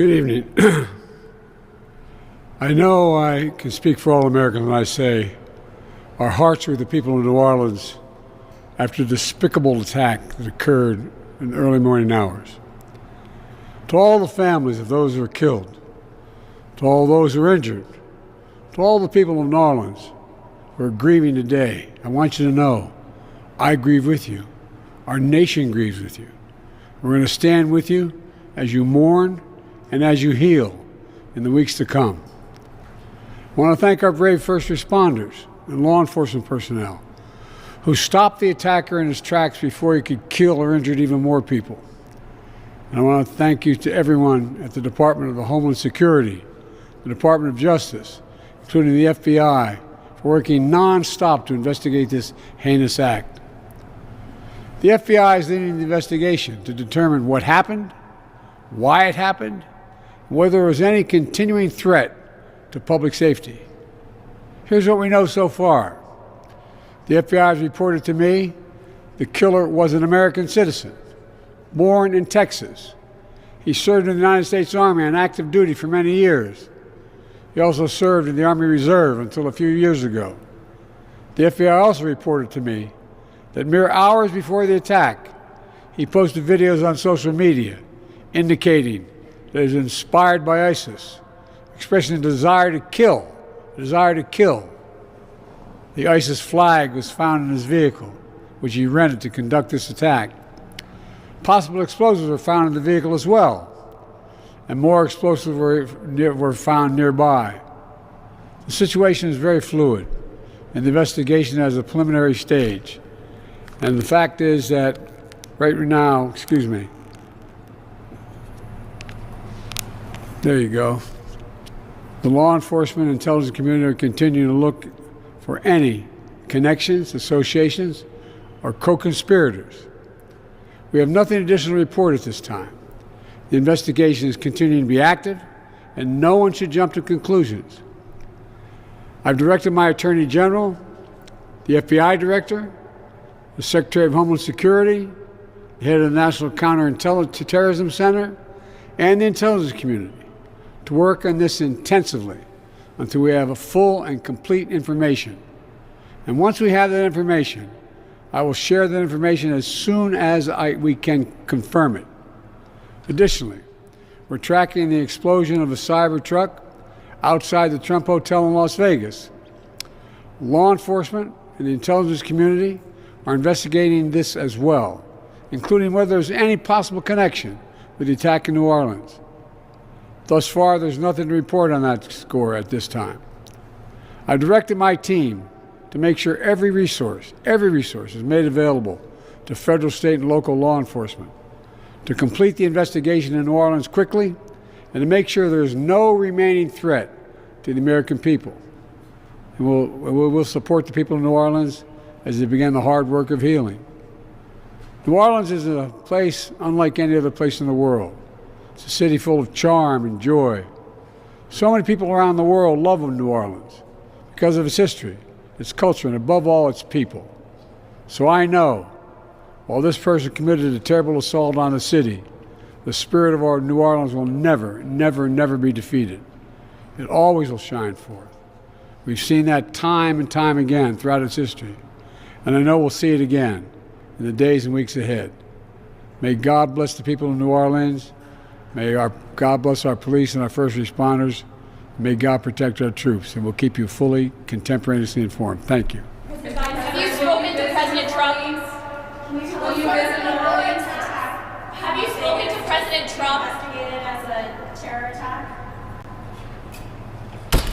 Good evening. I know I can speak for all Americans when I say our hearts are with the people of New Orleans after the despicable attack that occurred in the early morning hours. To all the families of those who were killed, to all those who were injured, to all the people of New Orleans who are grieving today, I want you to know I grieve with you. Our nation grieves with you. We're going to stand with you as you mourn and as you heal in the weeks to come. I want to thank our brave first responders and law enforcement personnel who stopped the attacker in his tracks before he could kill or injure even more people. And I want to thank you to everyone at the Department of Homeland Security, the Department of Justice, including the FBI, for working nonstop to investigate this heinous act. The FBI is leading the investigation to determine what happened, why it happened, and whether there was any continuing threat to public safety. Here's what we know so far. The FBI has reported to me the killer was an American citizen, born in Texas. He served in the United States Army on active duty for many years. He also served in the Army Reserve until a few years ago. The FBI also reported to me that mere hours before the attack, he posted videos on social media indicating that he was inspired by ISIS, expressing a desire to kill, The ISIS flag was found in his vehicle, which he rented to conduct this attack. Possible explosives were found in the vehicle as well, and more explosives were found nearby. The situation is very fluid, and the investigation has a preliminary stage. And the fact is that right now, there you go. The law enforcement and intelligence community are continuing to look for any connections, associations, or co-conspirators. We have nothing additional to report at this time. The investigation is continuing to be active, and no one should jump to conclusions. I've directed my Attorney General, the FBI Director, the Secretary of Homeland Security, the head of the National Counterterrorism Center, and the intelligence community to work on this intensively until we have a full and complete information. And once we have that information, I will share that information as soon as we can confirm it. Additionally, we're tracking the explosion of a cyber truck outside the Trump Hotel in Las Vegas. Law enforcement and the intelligence community are investigating this as well, including whether there's any possible connection with the attack in New Orleans. Thus far, there's nothing to report on that score at this time. I've directed my team to make sure every resource is made available to federal, state, and local law enforcement to complete the investigation in New Orleans quickly and to make sure there's no remaining threat to the American people. And we'll support the people of New Orleans as they begin the hard work of healing. New Orleans is a place unlike any other place in the world. It's a city full of charm and joy. So many people around the world love New Orleans because of its history, its culture, and above all, its people. So I know, while this person committed a terrible assault on the city, the spirit of our New Orleans will never, never, never be defeated. It always will shine forth. We've seen that time and time again throughout its history, and I know we'll see it again in the days and weeks ahead. May God bless the people of New Orleans. May God bless our police and our first responders. May God protect our troops, and we'll keep you fully, contemporaneously informed. Thank you. Have you spoken to President Trump? Will you visit New Orleans? Have you spoken to President Trump? Investigated as a terror attack.